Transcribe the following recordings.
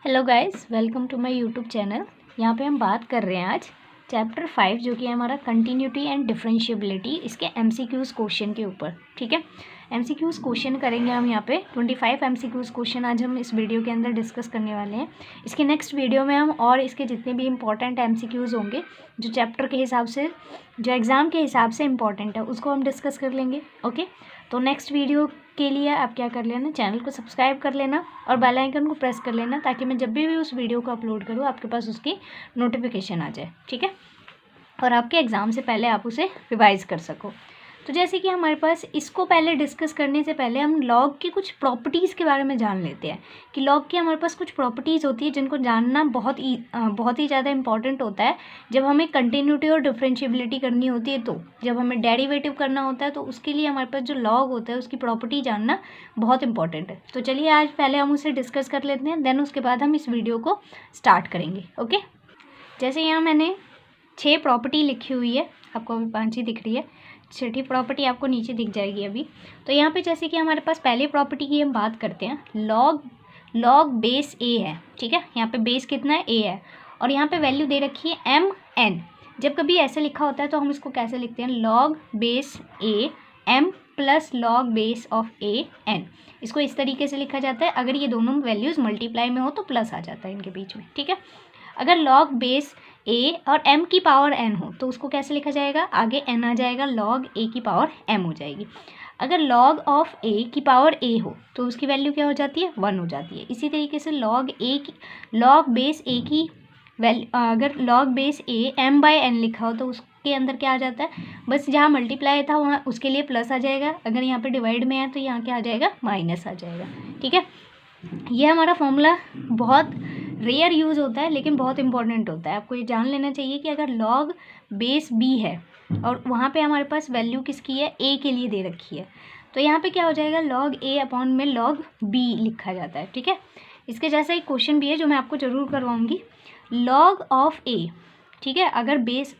Hello guys, welcome to my YouTube channel. यहाँ पे हम बात कर रहे हैं आज चैप्टर 5 जो कि है हमारा कंटिन्यूटी एंड डिफरेंशिएबिलिटी, इसके एमसीक्यूज़ क्वेश्चन के ऊपर। ठीक है, एमसीक्यूज़ क्वेश्चन करेंगे हम यहाँ पे 25 एमसीक्यूज़ क्वेश्चन आज हम इस वीडियो के अंदर डिस्कस करने वाले हैं। इसके नेक्स्ट वीडियो में हम और इसके जितने भी इंपॉर्टेंट एमसीक्यूज़ होंगे जो चैप्टर के हिसाब से, जो एग्ज़ाम के हिसाब से इंपॉर्टेंट है, उसको हम डिस्कस कर लेंगे। ओके, तो नेक्स्ट वीडियो के लिए आप क्या कर लेना, चैनल को सब्सक्राइब कर लेना और बेल आइकन को प्रेस कर लेना ताकि मैं जब भी उस वीडियो को अपलोड करूँ आपके पास उसकी नोटिफिकेशन आ जाए। ठीक है, और आपके एग्ज़ाम से पहले आप उसे रिवाइज़ कर सको। तो जैसे कि हमारे पास, इसको पहले डिस्कस करने से पहले हम लॉग की कुछ प्रॉपर्टीज़ के बारे में जान लेते हैं कि लॉग की हमारे पास कुछ प्रॉपर्टीज़ होती है जिनको जानना बहुत ही ज़्यादा इंपॉर्टेंट होता है जब हमें कंटिन्यूटी और डिफरेंशिएबिलिटी करनी होती है। तो जब हमें डेरिवेटिव करना होता है तो उसके लिए हमारे पास जो लॉग होता है उसकी प्रॉपर्टी जानना बहुत इंपॉर्टेंट है। तो चलिए आज पहले हम उसे डिस्कस कर लेते हैं, देन उसके बाद हम इस वीडियो को स्टार्ट करेंगे। ओके, जैसे यहाँ मैंने 6 प्रॉपर्टी लिखी हुई है, आपको अभी 5 ही दिख रही है, छठी प्रॉपर्टी आपको नीचे दिख जाएगी अभी। तो यहाँ पे जैसे कि हमारे पास पहले प्रॉपर्टी की हम बात करते हैं, लॉग बेस ए है। ठीक है, यहाँ पे बेस कितना है, ए है, और यहाँ पे वैल्यू दे रखी है एम एन। जब कभी ऐसे लिखा होता है तो हम इसको कैसे लिखते हैं, log base A M plus log base of A N. इसको इस तरीके से लिखा जाता है। अगर ये दोनों वैल्यूज़ मल्टीप्लाई में हो तो प्लस आ जाता है इनके बीच में। ठीक है, अगर लॉग बेस ए और m की पावर n हो तो उसको कैसे लिखा जाएगा, आगे n आ जाएगा, log a की पावर m हो जाएगी। अगर log ऑफ a की पावर a हो तो उसकी वैल्यू क्या हो जाती है, 1 हो जाती है। इसी तरीके से log बेस a की वैल्यू, अगर log बेस a m/n लिखा हो तो उसके अंदर क्या आ जाता है, बस जहाँ मल्टीप्लाई था वहाँ उसके लिए प्लस आ जाएगा, अगर यहाँ पे डिवाइड में है तो यहाँ क्या आ जाएगा, माइनस आ जाएगा। ठीक है, ये हमारा फॉर्मूला बहुत रेयर यूज़ होता है लेकिन बहुत इंपॉर्टेंट होता है। आपको ये जान लेना चाहिए कि अगर लॉग बेस बी है और वहाँ पे हमारे पास वैल्यू किसकी है, ए के लिए दे रखी है, तो यहाँ पे क्या हो जाएगा, लॉग ए अपॉन में लॉग बी लिखा जाता है। ठीक है, इसके जैसा एक क्वेश्चन भी है जो मैं आपको ज़रूर करवाऊँगी, लॉग ऑफ ए। ठीक है, अगर बेस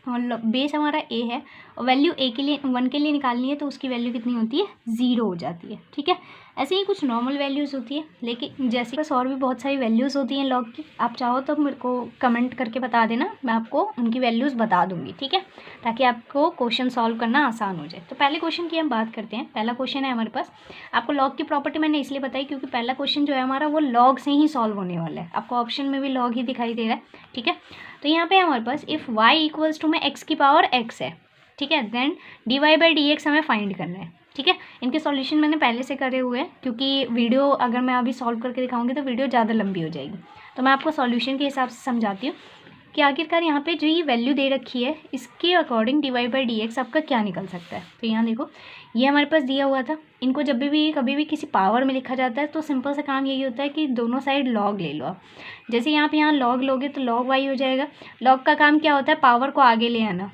हमारा ए है और वैल्यू ए के लिए 1 के लिए निकालनी है तो उसकी वैल्यू कितनी होती है, 0 हो जाती है। ठीक है, ऐसे ही कुछ नॉर्मल वैल्यूज़ होती है, लेकिन जैसे बस और भी बहुत सारी वैल्यूज़ होती हैं लॉग की। आप चाहो तो मेरे को कमेंट करके बता देना, मैं आपको उनकी वैल्यूज़ बता दूंगी। ठीक है, ताकि आपको क्वेश्चन सॉल्व करना आसान हो जाए। तो पहले क्वेश्चन की हम बात करते हैं। पहला क्वेश्चन है हमारे पास, आपको लॉग की प्रॉपर्टी मैंने इसलिए बताई क्योंकि पहला क्वेश्चन जो है हमारा वो लॉग से ही सॉल्व होने वाला है। आपको ऑप्शन में भी लॉग ही दिखाई दे रहा है। ठीक है, तो यहाँ पे हमारे पास इफ़ y इक्वल्स टू में x की पावर x है, ठीक है, देन dy/dx हमें फाइंड करना है। ठीक है, इनके सॉल्यूशन मैंने पहले से करे हुए हैं क्योंकि वीडियो अगर मैं अभी सॉल्व करके दिखाऊंगी तो वीडियो ज़्यादा लंबी हो जाएगी, तो मैं आपको सॉल्यूशन के हिसाब से समझाती हूँ कि आखिरकार यहाँ पे जो ये वैल्यू दे रखी है इसके अकॉर्डिंग dy/dx आपका क्या निकल सकता है। तो यहाँ देखो, ये हमारे पास दिया हुआ था, इनको जब भी कभी भी किसी पावर में लिखा जाता है तो सिंपल सा काम यही होता है कि दोनों साइड लॉग ले लो आप। जैसे यहाँ पे लॉग लोगे तो लॉग y हो जाएगा। लॉग का काम क्या होता है, पावर को आगे ले आना,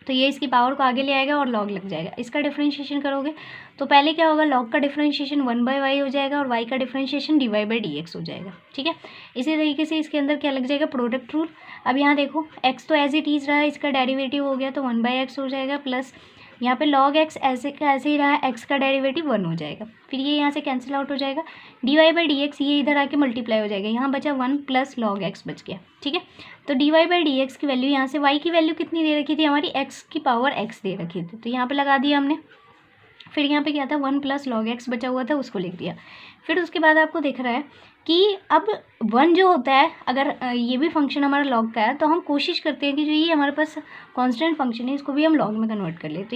तो ये इसकी पावर को आगे ले आएगा और लॉग लग जाएगा। इसका डिफरेंशिएशन करोगे तो पहले क्या होगा, लॉग का डिफरेंशिएशन 1/y हो जाएगा और y का डिफरेंशिएशन dy/dx हो जाएगा। ठीक है, इसी तरीके से इसके अंदर क्या लग जाएगा, प्रोडक्ट रूल। अब यहाँ देखो, x तो एज इट इज़ रहा है, इसका डेरिवेटिव हो गया तो 1/x हो जाएगा, प्लस यहाँ पे log x ऐसे का ऐसे ही रहा है, x का डेरिवेटिव 1 हो जाएगा, फिर ये यहाँ से कैंसिल आउट हो जाएगा, dy/dx ये इधर आके मल्टीप्लाई हो जाएगा, यहाँ बचा 1 प्लस log x बच गया। ठीक है, तो dy/dx की वैल्यू, यहाँ से y की वैल्यू कितनी दे रखी थी हमारी, x की पावर x दे रखी थी, तो यहाँ पे लगा दिया हमने। फिर यहाँ पे क्या था, 1 प्लस log x बचा हुआ था उसको लिख दिया। फिर उसके बाद आपको दिख रहा है कि अब 1 जो होता है, अगर ये भी फंक्शन हमारा लॉग का है तो हम कोशिश करते हैं कि जो ये हमारे पास कांस्टेंट फंक्शन है इसको भी हम लॉग में कन्वर्ट कर ले। तो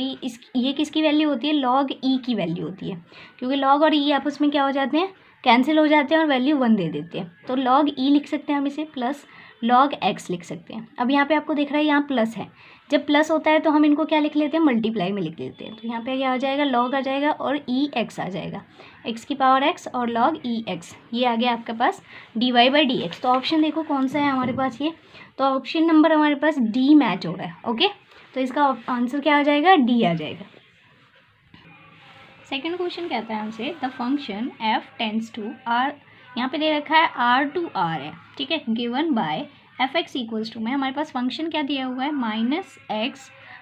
ये किसकी वैल्यू होती है, लॉग ई की वैल्यू होती है, क्योंकि लॉग और ई आपस में क्या हो जाते हैं, कैंसिल हो जाते हैं और वैल्यू 1 दे देते हैं। तो लॉग ई लिख सकते हैं हम इसे, प्लस log x लिख सकते हैं। अब यहाँ पे आपको दिख रहा है यहाँ प्लस है, जब प्लस होता है तो हम इनको क्या लिख लेते हैं, मल्टीप्लाई में लिख लेते हैं। तो यहाँ पे क्या आ जाएगा, log आ जाएगा और ex आ जाएगा, x की पावर x और log ex, ये आ गया आपके पास dy/dx। तो ऑप्शन देखो कौन सा है हमारे पास, ये तो ऑप्शन नंबर हमारे पास डी मैच हो रहा है। ओके, तो इसका आंसर क्या आ जाएगा, डी आ जाएगा। सेकेंड क्वेश्चन कहता है हमसे, the function f tends to r, यहाँ पे दे रखा है r/r है। ठीक है, given by f(x) equals to में हमारे पास फंक्शन क्या दिया हुआ है, -x,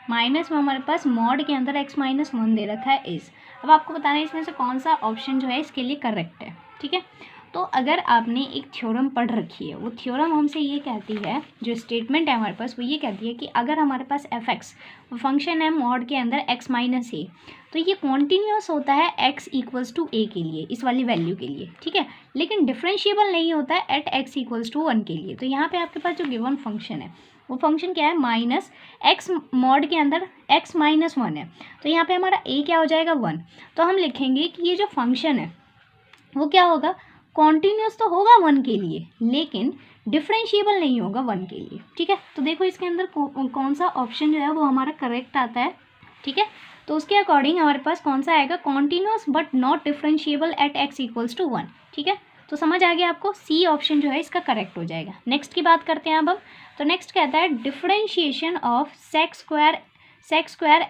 माइनस में हमारे पास मॉड के अंदर x-1 दे रखा है इस। अब आपको बताना है इसमें से कौन सा ऑप्शन जो है इसके लिए करेक्ट है। ठीक है, तो अगर आपने एक थ्योरम पढ़ रखी है, वो थ्योरम हमसे ये कहती है, जो स्टेटमेंट है हमारे पास वो ये कहती है कि अगर हमारे पास एफ एक्स फंक्शन है मॉड के अंदर एक्स माइनस ए, तो ये कॉन्टीन्यूस होता है एक्स इक्वल्स टू ए के लिए, इस वाली वैल्यू के लिए, ठीक है, लेकिन डिफरेंशिएबल नहीं होता है एट एक्स इक्वल्स टू 1 के लिए। तो यहाँ पे आपके पास जो गिवन फंक्शन है वो फंक्शन क्या है, माइनस एक्स मॉड के अंदर एक्स माइनस 1 है, तो यहाँ पे हमारा ए क्या हो जाएगा 1। तो हम लिखेंगे कि ये जो फंक्शन है वो क्या होगा, कॉन्टीन्यूस तो होगा 1 के लिए लेकिन डिफरेंशिएबल नहीं होगा 1 के लिए, ठीक है। तो देखो इसके अंदर कौन सा ऑप्शन जो है वो हमारा करेक्ट आता है, ठीक है। तो उसके अकॉर्डिंग हमारे पास कौन सा आएगा, continuous but not differentiable at x equals to 1, ठीक है। तो समझ आ गया आपको, सी ऑप्शन जो है इसका करेक्ट हो जाएगा। नेक्स्ट की बात करते हैं अब हम। तो नेक्स्ट कहता है differentiation of sec square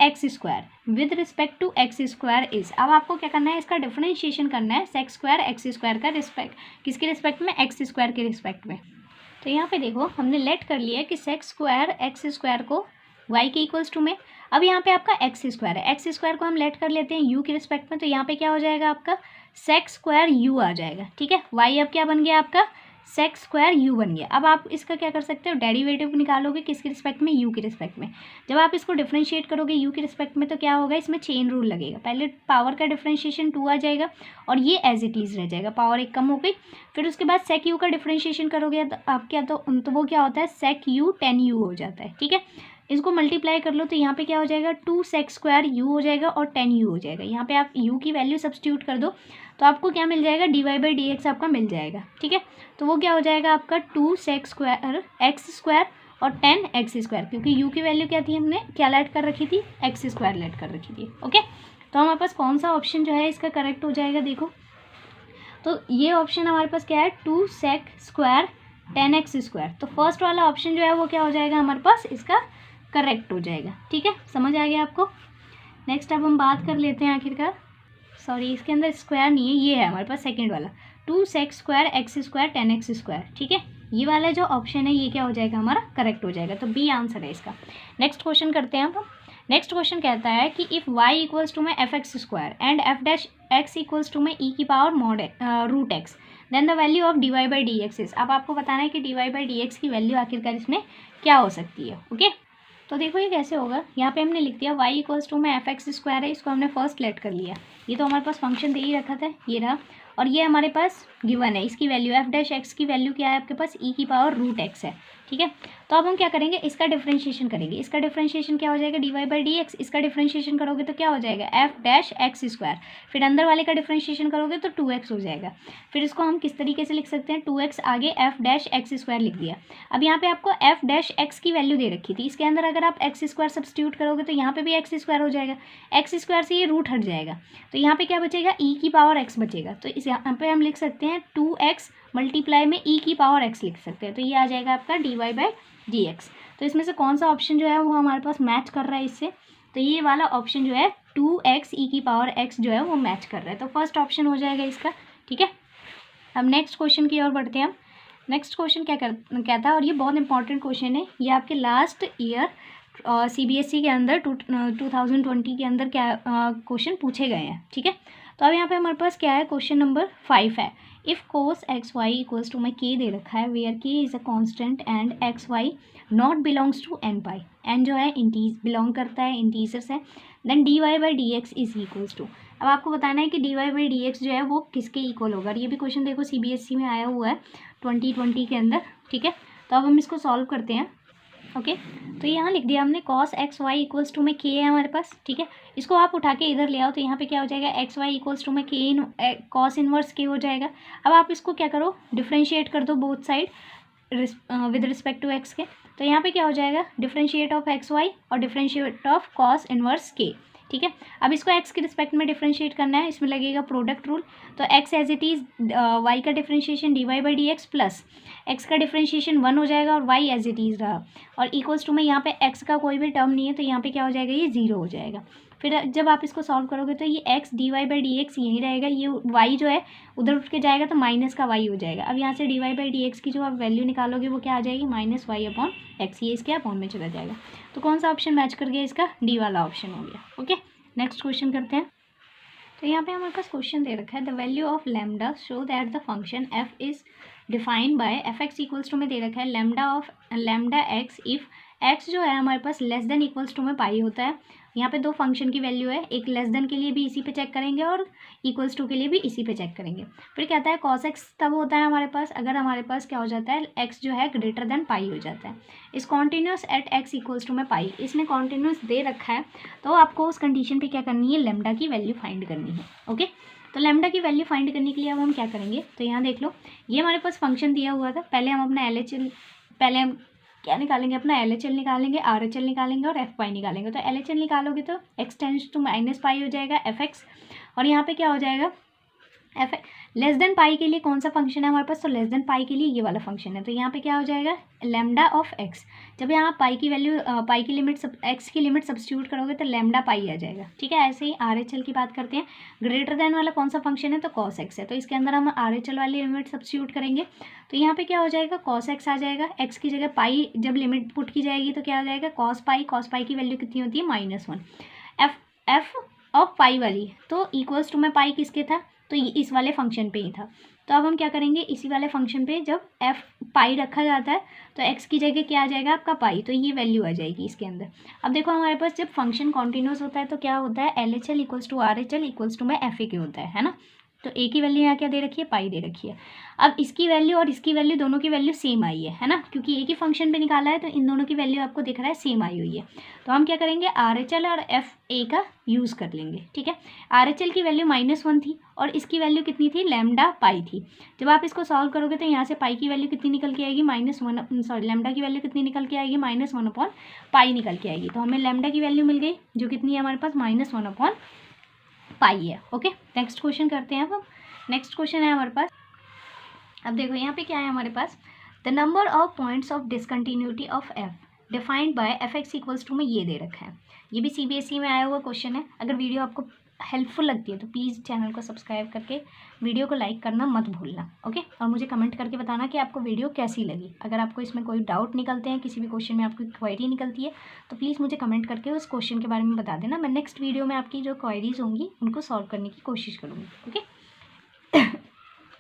X square with respect to X square is. अब आपको क्या करना है, इसका डिफरेंशिएशन करना है सेक स्क्वायर एक्स स्क्वायर का रिस्पेक्ट, किसके रिस्पेक्ट में, एक्स स्क्वायर के रिस्पेक्ट में। तो यहाँ पे देखो हमने लेट कर लिया है कि सेक स्क्वायर एक्स स्क्वायर को y के इक्वल्स टू में, अब यहाँ पे आपका एक्स स्क्वायर है, एक्स स्क्वायर को हम लेट कर लेते हैं u के रिस्पेक्ट में, तो यहाँ पे क्या हो जाएगा आपका सेक स्क्वायर u आ जाएगा, ठीक है। y अब क्या बन गया आपका, सेक स्क्वायर u बन गया। अब आप इसका क्या कर सकते हो, डेरिवेटिव निकालोगे किसके रिस्पेक्ट में, u के रिस्पेक्ट में। जब आप इसको डिफरेंशिएट करोगे u के रिस्पेक्ट में तो क्या होगा, इसमें चेन रूल लगेगा, पहले पावर का डिफरेंशिएशन 2 आ जाएगा और ये एज इट इज़ रह जाएगा, पावर एक कम हो गई। फिर उसके बाद सेक u का डिफरेंशिएशन करोगे तो आप क्या, तो वो क्या होता है, सेक u 10u हो जाता है, ठीक है। इसको मल्टीप्लाई कर लो तो यहाँ पे क्या हो जाएगा, 2 सेक स्क्वायर u हो जाएगा और 10u हो जाएगा। यहाँ पे आप u की वैल्यू सब्स्टिट्यूट कर दो तो आपको क्या मिल जाएगा, dy/dx आपका मिल जाएगा, ठीक है। तो वो क्या हो जाएगा आपका 2 सेक स्क्वायर एक्स स्क्वायर और 10 एक्स स्क्वायर, क्योंकि u की वैल्यू क्या थी, हमने क्या लेट कर रखी थी, एक्स स्क्वायर लेट कर रखी थी, ओके। तो हमारे पास कौन सा ऑप्शन जो है इसका करेक्ट हो जाएगा, देखो तो ये ऑप्शन हमारे पास क्या है, 2 सेक स्क्वायर 10 एक्स स्क्वायर। तो फर्स्ट वाला ऑप्शन जो है वो क्या हो जाएगा हमारे पास, इसका करेक्ट हो जाएगा, ठीक है। समझ आ गया आपको। नेक्स्ट अब हम बात कर लेते हैं आखिरकार, सॉरी इसके अंदर स्क्वायर नहीं है, ये है हमारे पास सेकंड वाला 2 sec square X square 10 X square, ठीक है। ये वाला जो ऑप्शन है ये क्या हो जाएगा हमारा, करेक्ट हो जाएगा, तो बी आंसर है इसका। नेक्स्ट क्वेश्चन करते हैं अब। नेक्स्ट क्वेश्चन कहता है कि इफ़ y इक्वल्स टू में F X square and F dash X equals to में ई की power mod root X, then the value of dy/dx is. अब आपको बताना है कि dy/dx की वैल्यू आखिरकार इसमें क्या हो सकती है, ओके। तो देखो ये कैसे होगा, यहाँ पे हमने लिख दिया y इक्वल्स टू में एफ एक्स स्क्वायर है, इसको हमने फर्स्ट लेट कर लिया, ये तो हमारे पास फंक्शन दे ही रखा था, ये रहा, और ये हमारे पास गिवन है, इसकी वैल्यू एफ डैश एक्स की वैल्यू क्या है आपके पास, ई की पावर रूट एक्स है, ठीक है। तो अब हम क्या करेंगे, इसका डिफरेंशिएशन करेंगे, इसका डिफरेंशिएशन क्या हो जाएगा, dy/dx, इसका डिफरेंशिएशन करोगे तो क्या हो जाएगा, एफ डैश एक्स स्क्वायर, फिर अंदर वाले का डिफरेंशिएशन करोगे तो 2x हो जाएगा। फिर इसको हम किस तरीके से लिख सकते हैं, 2x आगे एफ डैश एक्स स्क्वायर लिख दिया। अब यहाँ पे आपको एफ डैश एक्स की वैल्यू दे रखी थी, इसके अंदर अगर आप एक्स स्क्वायर सब्स्टिट्यूट करोगे तो यहाँ पे भी एक्स स्क्वायर हो जाएगा, एक्स स्क्वायर से ये रूट हट जाएगा, तो यहाँ पे क्या बचेगा, ई की पावर एक्स बचेगा। तो इस यहाँ पे हम लिख सकते हैं 2x मल्टीप्लाई में ई की पावर एक्स लिख सकते हैं, तो ये आ जाएगा आपका dy/dx। तो इसमें से कौन सा ऑप्शन जो है वो हमारे पास मैच कर रहा है इससे, तो ये वाला ऑप्शन जो है 2x ई की पावर एक्स जो है वो मैच कर रहा है, तो फर्स्ट ऑप्शन हो जाएगा इसका, ठीक है। अब नेक्स्ट क्वेश्चन की ओर बढ़ते हैं हम। नेक्स्ट क्वेश्चन क्या कहता है, और ये बहुत इंपॉर्टेंट क्वेश्चन है, ये आपके लास्ट ईयर CBSE के अंदर 2020 के अंदर क्या क्वेश्चन पूछे गए हैं, ठीक है। तो अब यहाँ पे हमारे पास क्या है, क्वेश्चन नंबर 5 है, if cos xy equals to में k दे रखा है where k is a constant and xy not belongs to n pi, n जो है बिलोंग करता है इंटीजर्स है, then dy/dx is equals to. अब आपको बताना है कि dy/dx जो है वो किसके इक्वल होगा, ये भी क्वेश्चन देखो CBSE में आया हुआ है 2020 के अंदर, ठीक है। तो अब हम इसको सॉल्व करते हैं, ओके। तो यहाँ लिख दिया हमने cos xy इक्वल्स टू में k है हमारे पास, ठीक है। इसको आप उठा के इधर ले आओ तो यहाँ पे क्या हो जाएगा, xy इक्वल्स टू में k cos इनवर्स k हो जाएगा। अब आप इसको क्या करो, डिफ्रेंशिएट कर दो both side with respect to x के, तो यहाँ पे क्या हो जाएगा, डिफ्रेंशिएट ऑफ xy और differentiate of cos inverse k, ठीक है। अब इसको x के रिस्पेक्ट में डिफ्रेंशिएट करना है, इसमें लगेगा प्रोडक्ट रूल, तो x as it is y का डिफ्रेंशिएशन dy/dx प्लस x का डिफ्रेंशिएशन 1 हो जाएगा और y एज इट इज़ रहा, और इक्वल्स टू में यहाँ पे x का कोई भी टर्म नहीं है तो यहाँ पे क्या हो जाएगा, ये 0 हो जाएगा। फिर जब आप इसको सॉल्व करोगे तो ये x dy/dx यहीं रहेगा, ये y जो है उधर उठ के जाएगा तो माइनस का y हो जाएगा। अब यहाँ से dy/dx की जो आप वैल्यू निकालोगे वो क्या आ जाएगी, -y/x, ये इसके अपॉन में चला जाएगा। तो कौन सा ऑप्शन मैच कर गया, इसका डी वाला ऑप्शन हो गया, ओके। नेक्स्ट क्वेश्चन करते हैं। तो यहाँ पे हमारे पास क्वेश्चन दे रखा है, the value of lambda show that the function f is defined by f x equals to में दे रखा है लैम्डा एक्स इफ एक्स जो है हमारे पास लेस देन इक्वल्स टू में पाई होता है। यहाँ पे दो फंक्शन की वैल्यू है, एक लेस देन के लिए भी इसी पे चेक करेंगे और इक्वल्स टू के लिए भी इसी पे चेक करेंगे। फिर कहता है कॉस एक्स तब होता है हमारे पास अगर हमारे पास क्या हो जाता है, एक्स जो है ग्रेटर देन पाई हो जाता है। इस continuous at x equals to में पाई, इसने कॉन्टिन्यूस दे रखा है, तो आपको उस कंडीशन पे क्या करनी है, लैम्डा की वैल्यू फाइंड करनी है। ओके, तो लैम्डा की वैल्यू फाइंड करने के लिए अब हम क्या करेंगे, तो यहाँ देख लो, ये हमारे पास फंक्शन दिया हुआ था। पहले हम अपना पहले हम क्या निकालेंगे, अपना LHL निकालेंगे, RHL निकालेंगे और FY निकालेंगे। तो LHL निकालोगे तो x tends to minus pi हो जाएगा fx, और यहाँ पे क्या हो जाएगा एफ लेस देन पाई के लिए कौन सा फंक्शन है हमारे पास, तो लेस देन पाई के लिए ये वाला फंक्शन है। तो यहाँ पे क्या हो जाएगा, लैम्डा ऑफ एक्स। जब यहाँ पाई की वैल्यू पाई की लिमिट एक्स की लिमिट सब्स्टिट्यूट करोगे तो लैम्डा पाई आ जाएगा। ठीक है, ऐसे ही RHL की बात करते हैं। ग्रेटर देन वाला कौन सा फंक्शन है, तो कॉस एक्स है, तो इसके अंदर हम RHL वाली लिमिट सब्स्टिट्यूट करेंगे। तो यहाँ पे क्या हो जाएगा, कॉस एक्स आ जाएगा। एक्स की जगह पाई जब लिमिट पुट की जाएगी तो क्या आ जाएगा, कॉस पाई की वैल्यू कितनी होती है, -1। एफ ऑफ पाई वाली तो इक्वल्स टू में पाई किसके था, तो इस वाले फंक्शन पे ही था। तो अब हम क्या करेंगे, इसी वाले फंक्शन पे जब एफ पाई रखा जाता है तो एक्स की जगह क्या आ जाएगा, आपका पाई, तो ये वैल्यू आ जाएगी इसके अंदर। अब देखो हमारे पास जब फंक्शन कॉन्टिन्यूस होता है तो क्या होता है, LHL equals to RHL equals to में FA होता है ना। तो ए की वैल्यू यहाँ क्या दे रखी है, पाई दे रखी है। अब इसकी वैल्यू और इसकी वैल्यू दोनों की वैल्यू सेम आई है ना, क्योंकि एक ही फंक्शन पे निकाला है तो इन दोनों की वैल्यू आपको दिख रहा है सेम आई हुई है। तो हम क्या करेंगे, RHL और FA का यूज़ कर लेंगे। ठीक है, RHL की वैल्यू -1 थी और इसकी वैल्यू कितनी थी, लैम्डा पाई थी। जब आप इसको सॉल्व करोगे तो यहाँ से पाई की वैल्यू कितनी निकल के आएगी, लैम्डा की वैल्यू कितनी निकल के आएगी, -1 पाई निकल के आएगी। तो हमें लैम्डा की वैल्यू मिल गई जो कितनी है हमारे पास, -1 पाई है। ओके, नेक्स्ट क्वेश्चन करते हैं। अब नेक्स्ट क्वेश्चन है हमारे पास, अब देखो यहाँ पे क्या है हमारे पास, the number of points of discontinuity of f defined by f x equals to में ये दे रखा है। ये भी CBSE में आया हुआ क्वेश्चन है। अगर वीडियो आपको हेल्पफुल लगती है तो प्लीज़ चैनल को सब्सक्राइब करके वीडियो को लाइक करना मत भूलना। ओके, और मुझे कमेंट करके बताना कि आपको वीडियो कैसी लगी। अगर आपको इसमें कोई डाउट निकलते हैं, किसी भी क्वेश्चन में आपकी क्वेरी निकलती है तो प्लीज़ मुझे कमेंट करके उस क्वेश्चन के बारे में बता देना। मैं नेक्स्ट वीडियो में आपकी जो क्वेरीज होंगी उनको सॉल्व करने की कोशिश करूँगी। ओके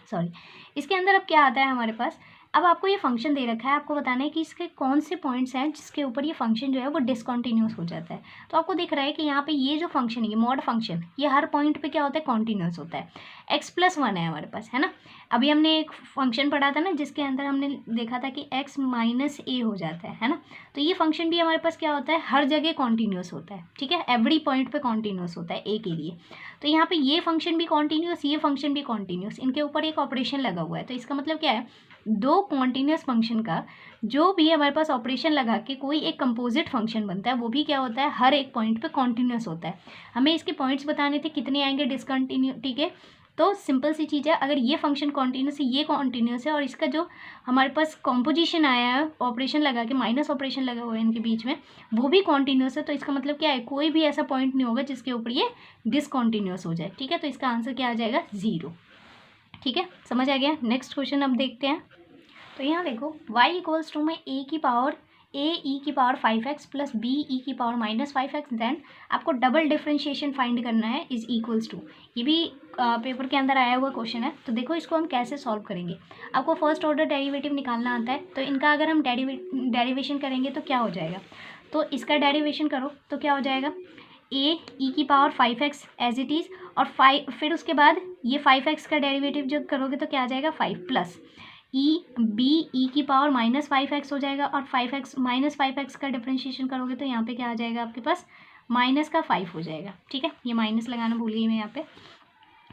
सॉरी, इसके अंदर अब क्या आता है हमारे पास, अब आपको ये फंक्शन दे रखा है, आपको बताना है कि इसके कौन से पॉइंट्स हैं जिसके ऊपर ये फंक्शन जो है वो डिसकंटिन्यूस हो जाता है। तो आपको दिख रहा है कि यहाँ पे ये जो फंक्शन है, ये मॉड फंक्शन, ये हर पॉइंट पे क्या होता है, कॉन्टिन्यूस होता है। x+1 है हमारे पास, है ना। अभी हमने एक फंक्शन पढ़ा था ना जिसके अंदर हमने देखा था कि x -a हो जाता है ना। तो ये फंक्शन भी हमारे पास क्या होता है, हर जगह कॉन्टिन्यूस होता है। ठीक है, एवरी पॉइंट पे कॉन्टिन्यूस होता है a के लिए। तो यहाँ पे ये फंक्शन भी कॉन्टिन्यूस, ये फंक्शन भी कॉन्टिन्यूस, इनके ऊपर एक ऑपरेशन लगा हुआ है। तो इसका मतलब क्या है, दो कॉन्टिन्यूस फंक्शन का जो भी हमारे पास ऑपरेशन लगा के कोई एक कंपोजिट फंक्शन बनता है वो भी क्या होता है, हर एक पॉइंट पे कॉन्टिन्यूस होता है। हमें इसके पॉइंट्स बताने थे कितने आएंगे डिसकंटिन्यूटी के। तो सिंपल सी चीज़ है, अगर ये फंक्शन कॉन्टिन्यूस है, ये कॉन्टिन्यूस है, और इसका जो हमारे पास कॉम्पोजिशन आया है ऑपरेशन लगा के, माइनस ऑपरेशन लगा हुआ है इनके बीच में, वो भी कॉन्टिन्यूस है। तो इसका मतलब क्या है, कोई भी ऐसा पॉइंट नहीं होगा जिसके ऊपर ये डिसकंटिन्यूस हो जाए। ठीक है, तो इसका आंसर क्या आ जाएगा, 0। ठीक है, समझ आ गया। नेक्स्ट क्वेश्चन अब देखते हैं। तो यहाँ देखो, y इक्वल्स टू में a की power 5x plus b e की पावर -5x, देन आपको डबल डिफ्रेंशिएशन फाइंड करना है इज इक्वल्स टू। ये भी पेपर के अंदर आया हुआ क्वेश्चन है। तो देखो इसको हम कैसे सॉल्व करेंगे। आपको फर्स्ट ऑर्डर डेरिवेटिव निकालना आता है, तो इनका अगर हम डेरिवेशन करेंगे तो क्या हो जाएगा, तो इसका डेरिवेशन करो तो क्या हो जाएगा, a e की power 5x as it is, और 5 फिर उसके बाद ये 5x का डेरिवेटिव जब करोगे तो क्या आ जाएगा, 5 प्लस b e की पावर -5x हो जाएगा, और 5x -5x का डिफ्रेंशिएशन करोगे तो यहाँ पे क्या आ जाएगा आपके पास, -5 हो जाएगा। ठीक है, ये माइनस लगाना भूल गई मैं यहाँ पे,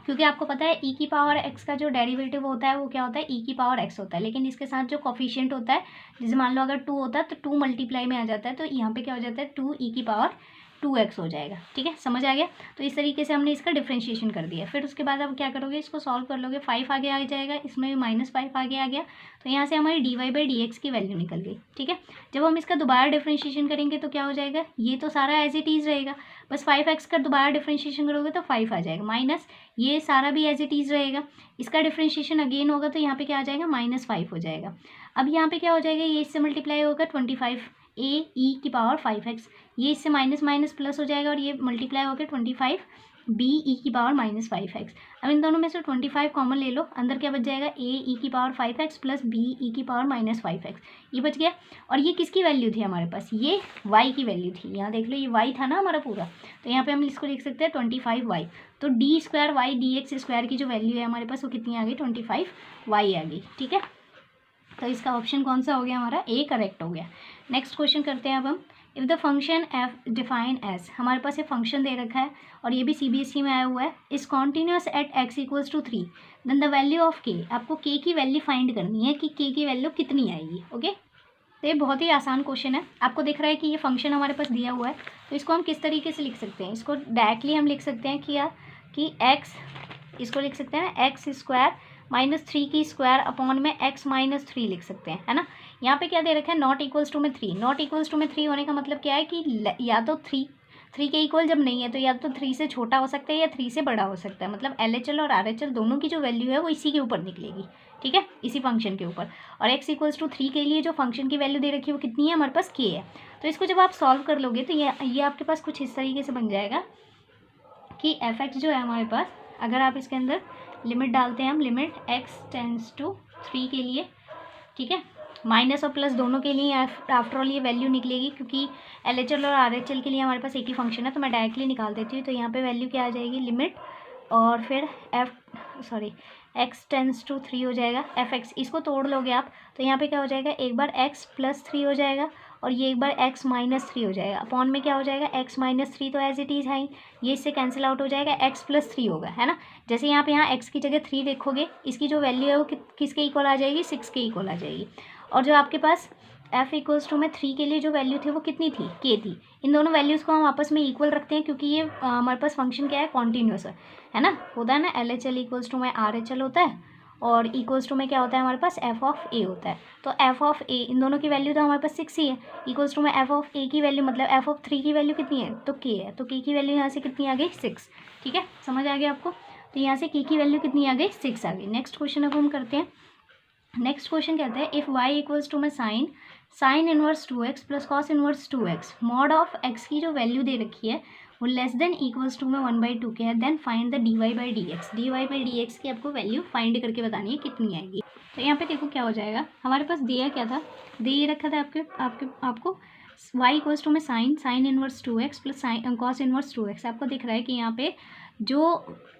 क्योंकि आपको पता है e की पावर x का जो डेरिवेटिव होता है वो क्या होता है, e की पावर x होता है, लेकिन इसके साथ जो कोफिशिएंट होता है, जैसे मान लो अगर 2 होता है तो 2 मल्टीप्लाई में आ जाता है, तो यहाँ पे क्या हो जाता है, 2 e की पावर 2x हो जाएगा। ठीक है, समझ आ गया। तो इस तरीके से हमने इसका डिफ्रेंशिएशन कर दिया। फिर उसके बाद अब क्या करोगे, इसको सॉल्व कर लोगे, 5 आगे आ जाएगा, इसमें भी -5 आगे आ गया, तो यहाँ से हमारी dy/dx की वैल्यू निकल गई। ठीक है, जब हम इसका दोबारा डिफ्रेंशिएशन करेंगे तो क्या हो जाएगा, ये तो सारा एज इट इज़ रहेगा, बस 5x का दोबारा डिफ्रेंशिएशन करोगे तो 5 आ जाएगा, माइनस ये सारा भी एज इट इज़ रहेगा, इसका डिफ्रेंशिएशन अगेन होगा तो यहाँ पे क्या आ जाएगा, -5 हो जाएगा। अब यहाँ पे क्या हो जाएगा, ये इससे मल्टीप्लाई होगा 25 a e की पावर 5x, ये इससे माइनस माइनस प्लस हो जाएगा और ये मल्टीप्लाई होकर 25 बी ई की पावर -5x। अब इन दोनों में से 25 कॉमन ले लो, अंदर क्या बच जाएगा, ए ई की power 5x plus B E की पावर -5x, ये बच गया। और ये किसकी वैल्यू थी हमारे पास, ये y की वैल्यू थी। यहाँ देख लो ये y था ना हमारा पूरा, तो यहाँ पे हम इसको लिख सकते हैं 25y। तो d square y d x square की जो वैल्यू है हमारे पास वो कितनी आ गई, 25y आ गई। ठीक है, तो इसका ऑप्शन कौन सा हो गया हमारा, ए करेक्ट हो गया। नेक्स्ट क्वेश्चन करते हैं अब हम। If the function f define as, हमारे पास ये फंक्शन दे रखा है और ये भी CBSE में आया हुआ है, is continuous at x equals to 3, then the value of k। आपको k की वैल्यू फाइंड करनी है कि k की वैल्यू कितनी आएगी। ओके, तो ये बहुत ही आसान क्वेश्चन है। आपको दिख रहा है कि ये फंक्शन हमारे पास दिया हुआ है, तो इसको हम किस तरीके से लिख सकते हैं, इसको डायरेक्टली हम लिख सकते हैं कि x, इसको लिख सकते हैं एक्स स्क्वायर -3 की स्क्वायर अपॉन में x -3 लिख सकते हैं, है ना। यहाँ पे क्या दे रखा है, नॉट इक्वल्स टू में 3। नॉट इक्वल्स टू में 3 होने का मतलब क्या है कि या तो 3 के इक्वल जब नहीं है तो या तो 3 से छोटा हो सकता है या 3 से बड़ा हो सकता है। मतलब LHL और RHL दोनों की जो वैल्यू है वो इसी के ऊपर निकलेगी। ठीक है, इसी फंक्शन के ऊपर। और x इक्वल्स टू 3 के लिए जो फंक्शन की वैल्यू दे रखी है वो कितनी है, हमारे पास k है। तो इसको जब आप सॉल्व कर लोगे तो ये आपके पास कुछ इस तरीके से बन जाएगा कि fx जो है हमारे पास, अगर आप इसके अंदर लिमिट डालते हैं, हम लिमिट x टेंड्स टू 3 के लिए, ठीक है, माइनस और प्लस दोनों के लिए आफ्टर ऑल ये वैल्यू निकलेगी, क्योंकि LHL और RHL के लिए हमारे पास एक ही फंक्शन है, तो मैं डायरेक्टली निकाल देती हूँ। तो यहाँ पे वैल्यू क्या आ जाएगी, लिमिट और फिर x टेंड्स टू 3 हो जाएगा fx। इसको तोड़ लोगे आप तो यहाँ पे क्या हो जाएगा, एक बार x प्लस 3 हो जाएगा और ये एक बार x -3 हो जाएगा। अपॉन में क्या हो जाएगा, x -3 तो एज इट इज़ है, ये इससे कैंसिल आउट हो जाएगा, x प्लस 3 होगा, है ना। जैसे यहाँ पे यहाँ x की जगह 3 लिखोगे, इसकी जो वैल्यू है वो किसके इक्वल आ जाएगी, 6 के इक्वल आ जाएगी। और जो आपके पास f इक्वल्स टू में 3 के लिए जो वैल्यू थी वो कितनी थी, k थी। इन दोनों वैल्यूज़ को हम आपस में इक्वल रखते हैं, क्योंकि ये हमारे पास फंक्शन क्या है, कॉन्टीन्यूस है ना। होता है ना, LHL इक्वल्स टू में RHL होता है और इक्वल्स टू में क्या होता है हमारे पास, f ऑफ a होता है। तो f ऑफ a, इन दोनों की वैल्यू तो हमारे पास 6 ही है, इक्वल्स टू में f ऑफ a की वैल्यू मतलब f ऑफ 3 की वैल्यू कितनी है, तो k है। तो k की वैल्यू यहाँ से कितनी आ गई, 6। ठीक है, समझ आ गया आपको। तो यहाँ से k की वैल्यू कितनी आ गई, 6 आ गई। नेक्स्ट क्वेश्चन अब हम करते हैं। नेक्स्ट क्वेश्चन कहता है, इफ़ y इक्वल्स टू में sine inverse 2x plus cos inverse 2x, mod of x की जो वैल्यू दे रखी है वो लेस देन इक्वल्स टू में 1/2 के है, then find the dy/dx। dy/dx की आपको वैल्यू फाइंड करके बतानी है कितनी आएगी। तो यहाँ पे देखो क्या हो जाएगा, हमारे पास दिया क्या था, दे रखा था आपको y इक्वल्स टू में sine inverse 2x plus cos inverse 2x। आपको दिख रहा है कि यहाँ पे जो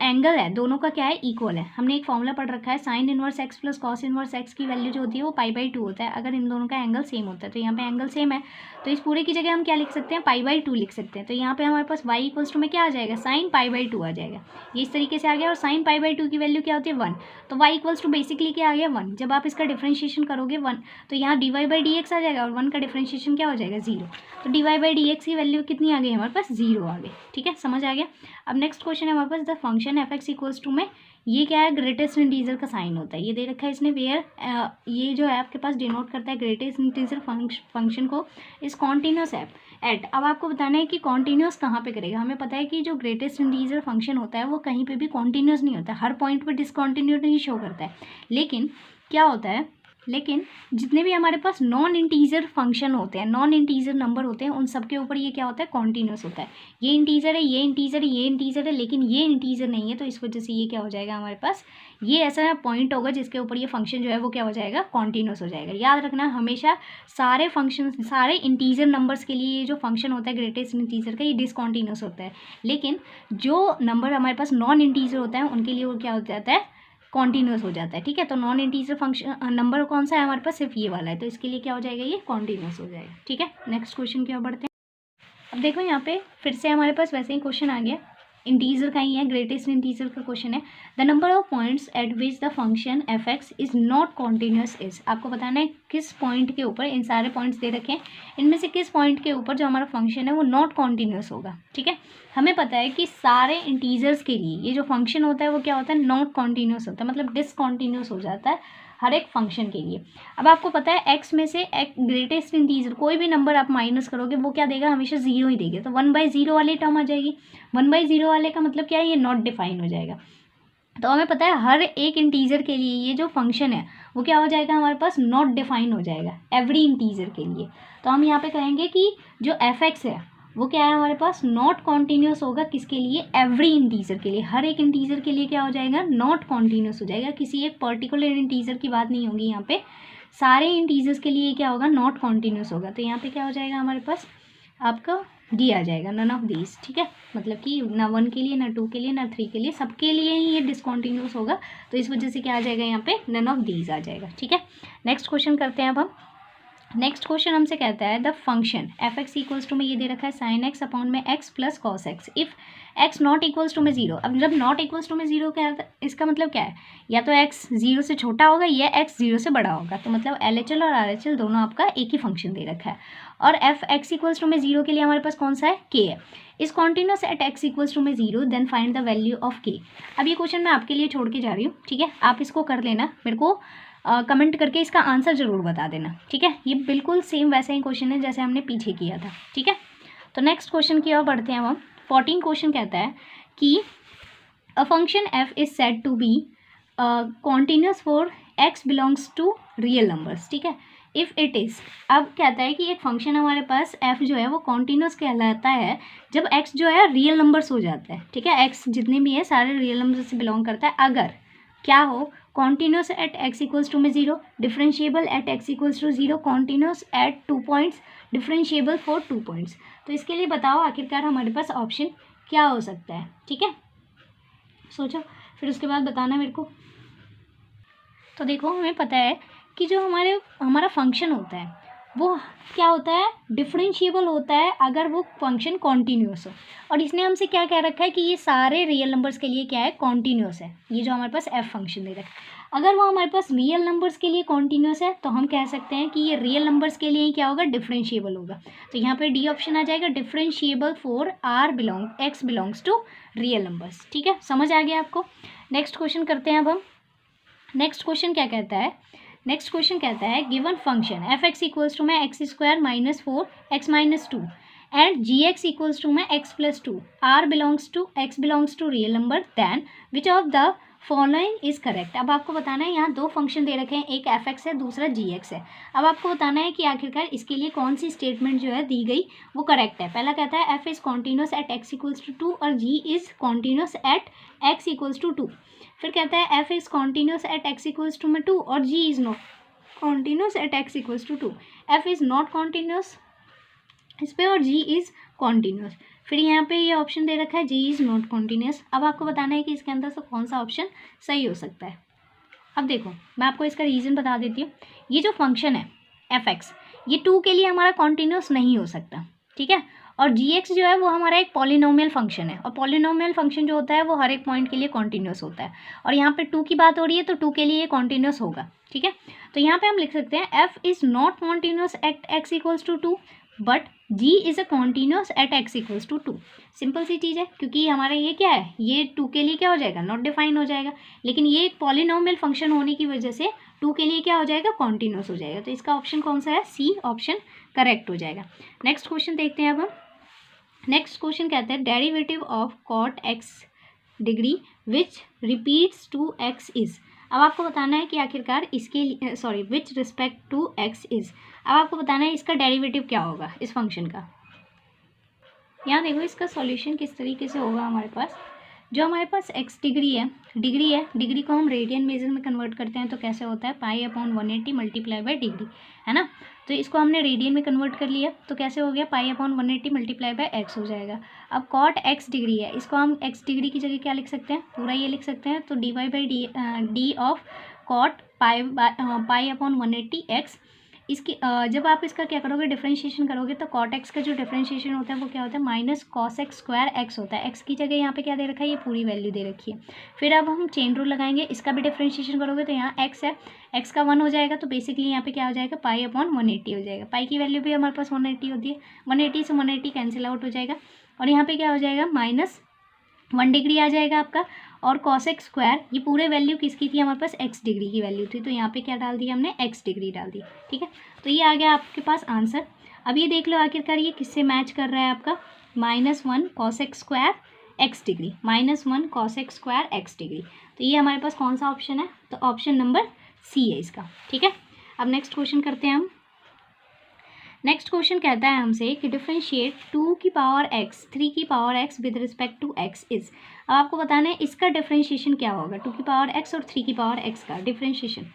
एंगल है दोनों का क्या है, इक्वल है। हमने एक फॉर्मूला पढ़ रखा है, sine inverse x plus cos inverse x की वैल्यू जो होती है वो π/2 होता है अगर इन दोनों का एंगल सेम होता है। तो यहाँ पे एंगल सेम है, तो इस पूरे की जगह हम क्या लिख सकते हैं, π/2 लिख सकते हैं। तो यहाँ पे हमारे पास y इक्वल्स टू में क्या आ जाएगा, साइन π/2 आ जाएगा। ये इस तरीके से आ गया। और साइन π/2 की वैल्यू क्या होती है, 1। तो y इक्वल्स टू बेसिकली क्या आ गया, 1। जब आप इसका डिफ्रेंशिएशन करोगे 1, तो यहाँ dy/dx आ जाएगा और 1 का डिफ्रेंशिएशन क्या हो जाएगा, 0। तो dy/dx की वैल्यू कितनी आ गई हमारे पास, 0 आ गई। ठीक है, समझ आ गया। अब नेक्स्ट क्वेश्चन है हमारे पास, the function f(x) equals to में, ये क्या है, ग्रेटेस्ट इंटीजर का साइन होता है। ये दे रखा है इसने, वेयर ये जो है आपके पास डिनोट करता है ग्रेटेस्ट इंटीजर फंक्शन को, इस कॉन्टीन्यूस एट। अब आपको बताना है कि कॉन्टीन्यूस कहाँ पे करेगा। हमें पता है कि जो ग्रेटेस्ट इंटीजर फंक्शन होता है वो कहीं पे भी कॉन्टीन्यूस नहीं होता, हर पॉइंट पे डिसकॉन्टीन्यूटी शो करता है। लेकिन क्या होता है, लेकिन जितने भी हमारे पास नॉन इंटीजर फंक्शन होते हैं, नॉन इंटीजर नंबर होते हैं, उन सब के ऊपर ये क्या होता है, कॉन्टीन्यूस होता है। ये इंटीजर है, ये इंटीजर है, ये इंटीजर है, लेकिन ये इंटीजर नहीं है। तो इस वजह से ये क्या हो जाएगा हमारे पास, ये ऐसा पॉइंट होगा जिसके ऊपर ये फंक्शन जो है वो क्या हो जाएगा, कॉन्टीन्यूस हो जाएगा। याद रखना हमेशा सारे फंक्शन, सारे इंटीजर नंबर्स के लिए ये जो फंक्शन होता है ग्रेटेस्ट इंटीजर का, ये डिसकॉन्टीन्यूस होता है। लेकिन जो नंबर हमारे पास नॉन इंटीजर होता है उनके लिए वो क्या हो जाता है, कॉन्टीन्यूस हो जाता है। ठीक है, तो नॉन इंटीजर फंक्शन नंबर कौन सा है हमारे पास, सिर्फ ये वाला है, तो इसके लिए क्या हो जाएगा, ये कॉन्टीन्यूस हो जाएगा। ठीक है, नेक्स्ट क्वेश्चन की ओर बढ़ते हैं। अब देखो यहाँ पे फिर से हमारे पास वैसे ही क्वेश्चन आ गया, इंटीजर का ही है, ग्रेटेस्ट इंटीजर का क्वेश्चन है। The number of points at which the function f(x) is not continuous is. आपको बताना है किस पॉइंट के ऊपर, इन सारे पॉइंट्स दे रखे हैं, इनमें से किस पॉइंट के ऊपर जो हमारा फंक्शन है वो नॉट कॉन्टीन्यूस होगा। ठीक है, हमें पता है कि सारे इंटीजर्स के लिए ये जो फंक्शन होता है वो क्या होता है, नॉट कॉन्टीन्यूस होता है, मतलब डिसकॉन्टीन्यूस हो जाता है हर एक फंक्शन के लिए। अब आपको पता है x में से ग्रेटेस्ट इंटीजर कोई भी नंबर आप माइनस करोगे वो क्या देगा, हमेशा 0 ही देगा। तो 1/0 वाली टर्म आ जाएगी। 1/0 वाले का मतलब क्या है, ये नॉट डिफाइन हो जाएगा। तो हमें पता है हर एक इंटीजर के लिए ये जो फंक्शन है वो क्या हो जाएगा हमारे पास, नॉट डिफाइन हो जाएगा एवरी इंटीजर के लिए। तो हम यहाँ पे कहेंगे कि जो f(x) है वो क्या है हमारे पास, नॉट कॉन्टीन्यूस होगा। किसके लिए, एवरी इंटीजर के लिए, हर एक इंटीजर के लिए क्या हो जाएगा, नॉट कॉन्टीन्यूस हो जाएगा। किसी एक पर्टिकुलर इंटीजर की बात नहीं होगी यहाँ पे, सारे इंटीजर्स के लिए क्या होगा, नॉट कॉन्टीन्यूस होगा। तो यहाँ पे क्या हो जाएगा हमारे पास आपका डी आ जाएगा, नन ऑफ दीज। ठीक है, मतलब कि ना 1 के लिए, ना 2 के लिए, ना 3 के लिए, सबके लिए ही ये डिसकॉन्टीन्यूस होगा। तो इस वजह से क्या आ जाएगा यहाँ पे, नन ऑफ दीज आ जाएगा। ठीक है, नेक्स्ट क्वेश्चन करते हैं अब हम। नेक्स्ट क्वेश्चन हमसे कहता है the function f x equals to में ये दे रखा है साइन एक्स अपॉन में x plus cos x if x not equals to में जीरो। अब जब नॉट इक्वल्स टू में जीरो क्या है, इसका मतलब क्या है, या तो एक्स जीरो से छोटा होगा या एक्स जीरो से बड़ा होगा। तो मतलब एल एच एल और आर एच एल दोनों आपका एक ही फंक्शन दे रखा है। और एफ एक्स इक्वल्स टू में जीरो के लिए हमारे पास कौन सा है, के है। इस continuous at x equals to में zero then find the value of k. अब ये क्वेश्चन मैं आपके लिए छोड़ के जा रही हूँ। ठीक है, आप इसको कर लेना, मेरे को कमेंट करके इसका आंसर ज़रूर बता देना। ठीक है, ये बिल्कुल सेम वैसा ही क्वेश्चन है जैसे हमने पीछे किया था। ठीक है, तो नेक्स्ट क्वेश्चन की ओर बढ़ते हैं हम। 14 क्वेश्चन कहता है कि a function f is said to be continuous for x belongs to real numbers. ठीक है, इफ़ इट इज़, अब कहता है कि एक फंक्शन हमारे पास एफ जो है वो कॉन्टिन्यूस कहलाता है जब एक्स जो है रियल नंबर्स हो जाता है। ठीक है, एक्स जितने भी है सारे रियल नंबर से बिलोंग करता है अगर क्या हो, continuous at x equals to में zero, differentiable at x equals to zero, continuous at 2 points, differentiable for 2 points. तो इसके लिए बताओ आखिरकार हमारे पास ऑप्शन क्या हो सकता है। ठीक है, सोचो फिर उसके बाद बताना मेरे को। तो देखो, हमें पता है कि जो हमारा फंक्शन होता है वो क्या होता है, डिफरेंशिएबल होता है अगर वो फंक्शन कॉन्टीन्यूस हो। और इसने हमसे क्या कह रखा है कि ये सारे रियल नंबर्स के लिए क्या है, कॉन्टीन्यूस है। ये जो हमारे पास एफ फंक्शन दे रखा है, अगर वो हमारे पास रियल नंबर्स के लिए कॉन्टीन्यूस है तो हम कह सकते हैं कि ये रियल नंबर्स के लिए क्या होगा, डिफरेंशिएबल होगा। तो यहाँ पे डी ऑप्शन आ जाएगा, differentiable for x belongs to real numbers. ठीक है, समझ आ गया आपको। नेक्स्ट क्वेश्चन करते हैं अब हम। नेक्स्ट क्वेश्चन क्या कहता है, नेक्स्ट क्वेश्चन कहता है given function f x equals to में x square minus 4 x minus 2 and g x equals to में x plus 2 R belongs to x belongs to real number then which of the following is correct. अब आपको बताना है, यहाँ दो function दे रखे हैं, एक एफ एक्स है दूसरा जी एक्स है। अब आपको बताना है कि आखिरकार इसके लिए कौन सी स्टेटमेंट जो है दी गई वो करेक्ट है। पहला कहता है f is continuous at x equals to 2 और g is continuous at x equals to 2। फिर कहता है f is continuous at x equals to में 2 और g is not continuous at x equals to 2। F is not continuous इस पे और g is continuous. फिर यहाँ पे ये ऑप्शन दे रखा है जी इज नॉट कॉन्टिन्यूस। अब आपको बताना है कि इसके अंदर से कौन सा ऑप्शन सही हो सकता है। अब देखो, मैं आपको इसका रीज़न बता देती हूँ। ये जो फंक्शन है एफ एक्स, ये 2 के लिए हमारा कॉन्टिन्यूस नहीं हो सकता। ठीक है, और जी एक्स जो है वो हमारा एक पॉलिनोमियल फंक्शन है और पॉलिनोमियल फंक्शन जो होता है वो हर एक पॉइंट के लिए कॉन्टिन्यूस होता है। और यहाँ पे 2 की बात हो रही है तो 2 के लिए ये कॉन्टिन्यूस होगा। ठीक है, तो यहाँ पे हम लिख सकते हैं f is not continuous at x equals to 2 but g is a continuous at x equals to 2। Simple सी चीज़ है, क्योंकि हमारा ये क्या है, ये 2 के लिए क्या हो जाएगा, नॉट डिफाइन हो जाएगा। लेकिन ये एक पॉलिनोमियल फंक्शन होने की वजह से 2 के लिए क्या हो जाएगा, कॉन्टिन्यूस हो जाएगा। तो इसका ऑप्शन कौन सा है, सी ऑप्शन करेक्ट हो जाएगा। नेक्स्ट क्वेश्चन देखते हैं अब हम। नेक्स्ट क्वेश्चन कहते हैं derivative of cot x degree which repeats to x is. अब आपको बताना है कि आखिरकार इसके sorry which respect to x is. अब आपको बताना है इसका डेरिवेटिव क्या होगा इस फंक्शन का। यहाँ देखो, इसका सॉल्यूशन किस तरीके से होगा हमारे पास। जो हमारे पास एक्स डिग्री है, डिग्री को हम रेडियन मेजर में कन्वर्ट करते हैं तो कैसे होता है, पाई अपॉन 180 मल्टीप्लाई बाय डिग्री, है ना। तो इसको हमने रेडियन में कन्वर्ट कर लिया तो कैसे हो गया, पाई अपॉन 180 मल्टीप्लाई बाय एक्स हो जाएगा। अब कॉट एक्स डिग्री है, इसको हम एक्स डिग्री की जगह क्या लिख सकते हैं, पूरा ये लिख सकते हैं। तो d y by d of cot pi upon 180 x. इसकी जब आप इसका क्या करोगे, डिफरेंशिएशन करोगे तो कॉट एक्स का जो डिफरेंशिएशन होता है वो क्या होता है, minus cos x square x होता है। एक्स की जगह यहाँ पे क्या दे रखा है, ये पूरी वैल्यू दे रखी है। फिर अब हम चेन रूल लगाएंगे, इसका भी डिफरेंशिएशन करोगे तो यहाँ एक्स है, एक्स का 1 हो जाएगा तो बेसिकली यहाँ पे क्या हो जाएगा, पाई अपॉन 180 हो जाएगा। पाई की वैल्यू भी हमारे पास 180 होती है, 180 से 180 कैंसिल आउट हो जाएगा और यहाँ पे क्या हो जाएगा, माइनस 1 डिग्री आ जाएगा आपका। और कॉस एक्स स्क्वायर, ये पूरे वैल्यू किसकी थी, हमारे पास एक्स डिग्री की वैल्यू थी, तो यहाँ पे क्या डाल दिया हमने, एक्स डिग्री डाल दी। ठीक है, तो ये आ गया आपके पास आंसर। अब ये देख लो आखिरकार ये किससे मैच कर रहा है आपका, -1 cos x square x degree, -1 cos x square x degree. तो ये हमारे पास कौन सा ऑप्शन है, तो ऑप्शन नंबर सी है इसका। ठीक है, अब नेक्स्ट क्वेश्चन करते हैं हम। नेक्स्ट क्वेश्चन कहता है हमसे कि डिफरेंशिएट 2 की पावर x 3 की power x with respect to x is. अब आपको बताना है इसका डिफरेंशिएशन क्या होगा, 2 की पावर x और 3 की पावर x का डिफरेंशिएशन।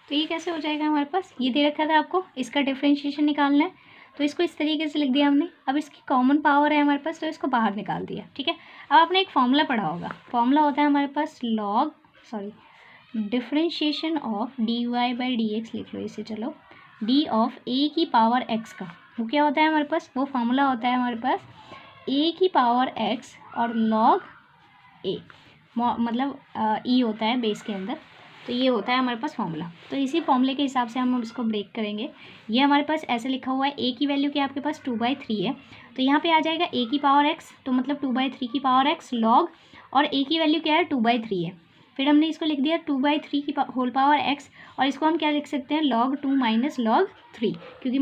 तो ये कैसे हो जाएगा, हमारे पास ये दे रखा था आपको, इसका डिफरेंशिएशन निकालना है तो इसको इस तरीके से लिख दिया हमने। अब इसकी कॉमन पावर है हमारे पास तो इसको बाहर निकाल दिया, ठीक है। अब आपने एक फॉर्मूला पढ़ा होगा, फॉर्मूला होता है हमारे पास differentiation of dy by dx, लिख लो इसे, चलो d ऑफ a की पावर x का, वो क्या होता है हमारे पास, वो फॉर्मूला होता है हमारे पास a की पावर x और log a, मतलब e होता है बेस के अंदर, तो ये होता है हमारे पास फॉर्मूला। तो इसी फॉर्मूले के हिसाब से हम इसको ब्रेक करेंगे। ये हमारे पास ऐसे लिखा हुआ है, a की वैल्यू क्या आपके पास 2/3 है, तो यहाँ पे आ जाएगा a की पावर x, तो मतलब 2/3 की पावर x लॉग, और a की वैल्यू क्या है 2/3 है, फिर हमने इसको लिख दिया 2/3 की होल पावर x, और इसको हम क्या लिख सकते हैं log 2 माइनस log 3, क्योंकि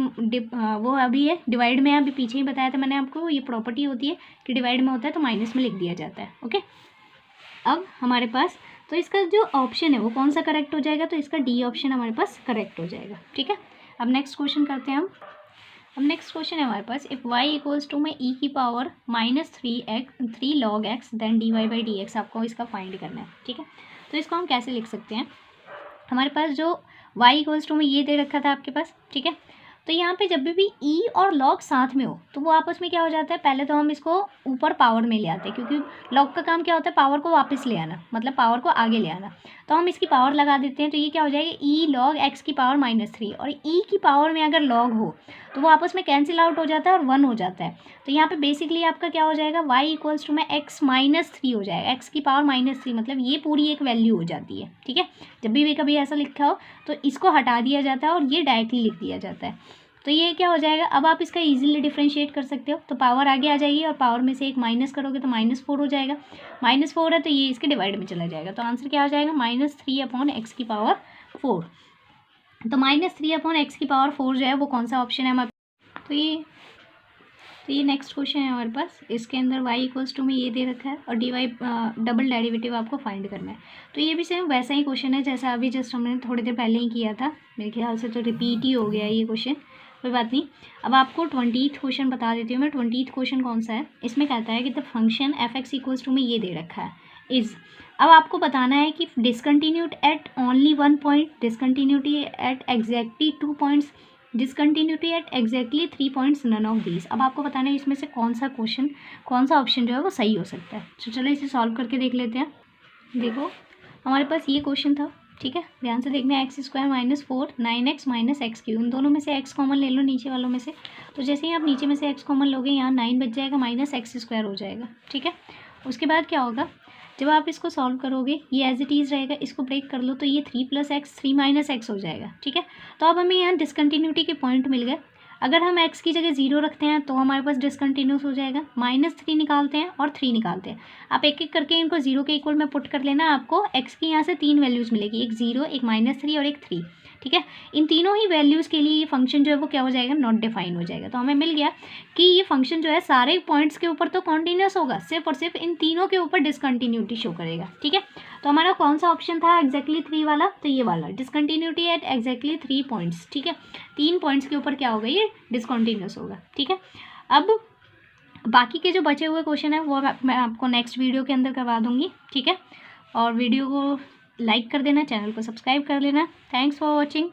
वो अभी है डिवाइड में, अभी पीछे ही बताया था मैंने आपको, ये प्रॉपर्टी होती है कि डिवाइड में होता है तो माइनस में लिख दिया जाता है। ओके, अब हमारे पास तो इसका जो ऑप्शन है वो कौन सा करेक्ट हो जाएगा, तो इसका डी ऑप्शन हमारे पास करेक्ट हो जाएगा, ठीक है। अब नेक्स्ट क्वेश्चन करते हैं हम। अब नेक्स्ट क्वेश्चन है हमारे पास, इफ़ y इक्वल्स टू में e की power -3 log x then dy by d x, आपको इसका फाइंड करना है, ठीक है। तो इसको हम कैसे लिख सकते हैं, हमारे पास जो y इक्वल्स टू में ये दे रखा था आपके पास, ठीक है। तो यहाँ पे जब भी e और log साथ में हो तो वो आपस में क्या हो जाता है, पहले तो हम इसको ऊपर पावर में ले आते हैं, क्योंकि log का काम क्या होता है पावर को वापस ले आना, मतलब पावर को आगे ले आना, तो हम इसकी पावर लगा देते हैं, तो ये क्या हो जाएगा e log x की पावर -3, और e की पावर में अगर log हो तो वो आपस में कैंसिल आउट हो जाता है और 1 हो जाता है। तो यहाँ पे बेसिकली आपका क्या हो जाएगा, y इक्वल्स टू में x -3 हो जाएगा, x की पावर -3, मतलब ये पूरी एक वैल्यू हो जाती है, ठीक है। जब भी कभी ऐसा लिखा हो तो इसको हटा दिया जाता है और ये डायरेक्टली लिख दिया जाता है, तो ये क्या हो जाएगा। अब आप इसका इजीली डिफरेंशिएट कर सकते हो, तो पावर आगे आ जाएगी और पावर में से एक माइनस करोगे तो -4 हो जाएगा, -4 है तो ये इसके डिवाइड में चला जाएगा, तो आंसर क्या आ जाएगा -3/x की पावर 4। तो -3/x की पावर 4 जो है वो कौन सा ऑप्शन है हमारे, तो ये नेक्स्ट क्वेश्चन है हमारे पास, इसके अंदर y इक्वल्स टू में ये दे रखा है और dy डबल डेरिवेटिव आपको फाइंड करना है। तो ये भी सेम वैसा ही क्वेश्चन है जैसा अभी जस्ट हमने थोड़ी देर पहले ही किया था, मेरे ख्याल से तो रिपीट ही हो गया ये क्वेश्चन, कोई बात नहीं। अब आपको 20th क्वेश्चन बता देती हूँ मैं। 20th क्वेश्चन कौन सा है, इसमें कहता है कि the function f(x) equals to में ये दे रखा है इज़। अब आपको बताना है कि discontinued at only 1 point, discontinuity at exactly 2 points, discontinuity at exactly 3 points, none of these. अब आपको बताना है इसमें से कौन सा ऑप्शन जो है वो सही हो सकता है। तो चलो इसे सॉल्व करके देख लेते हैं। देखो हमारे पास ये क्वेश्चन था, ठीक है, ध्यान से देखना, x² -4 9x -x3, उन दोनों में से x कॉमन ले लो नीचे वालों में से, तो जैसे ही आप नीचे में से x कॉमन लोगे यहाँ 9 बच जाएगा, -x² हो जाएगा, ठीक है। उसके बाद क्या होगा, जब आप इसको सॉल्व करोगे ये एज इट इज़ रहेगा, इसको ब्रेक कर लो तो ये 3 + x 3 - x हो जाएगा, ठीक है। तो अब हमें यहाँ डिसकंटिन्यूटी के पॉइंट मिल गए। अगर हम x की जगह 0 रखते हैं तो हमारे पास डिसकंटिन्यूस हो जाएगा, -3 निकालते हैं और 3 निकालते हैं। आप एक एक करके इनको 0 के इक्वल में पुट कर लेना, आपको x की यहाँ से 3 वैल्यूज़ मिलेगी, एक 0, एक -3 और एक 3, ठीक है। इन तीनों ही वैल्यूज़ के लिए ये फंक्शन जो है वो क्या हो जाएगा, नॉट डिफाइन हो जाएगा। तो हमें मिल गया कि ये फंक्शन जो है सारे पॉइंट्स के ऊपर तो कॉन्टिन्यूस होगा, सिर्फ और सिर्फ इन तीनों के ऊपर डिसकंटिन्यूटी शो करेगा, ठीक है। तो हमारा कौन सा ऑप्शन था एग्जैक्टली 3 वाला, तो ये वाला, डिसकंटिन्यूटी एट एग्जैक्टली 3 पॉइंट्स, ठीक है। 3 पॉइंट्स के ऊपर क्या होगा, ये डिसकंटिन्यूस होगा, ठीक है। अब बाकी के जो बचे हुए क्वेश्चन है वो मैं आपको नेक्स्ट वीडियो के अंदर करवा दूंगी, ठीक है। और वीडियो को लाइक कर देना, चैनल को सब्सक्राइब कर लेना। Thanks for watching.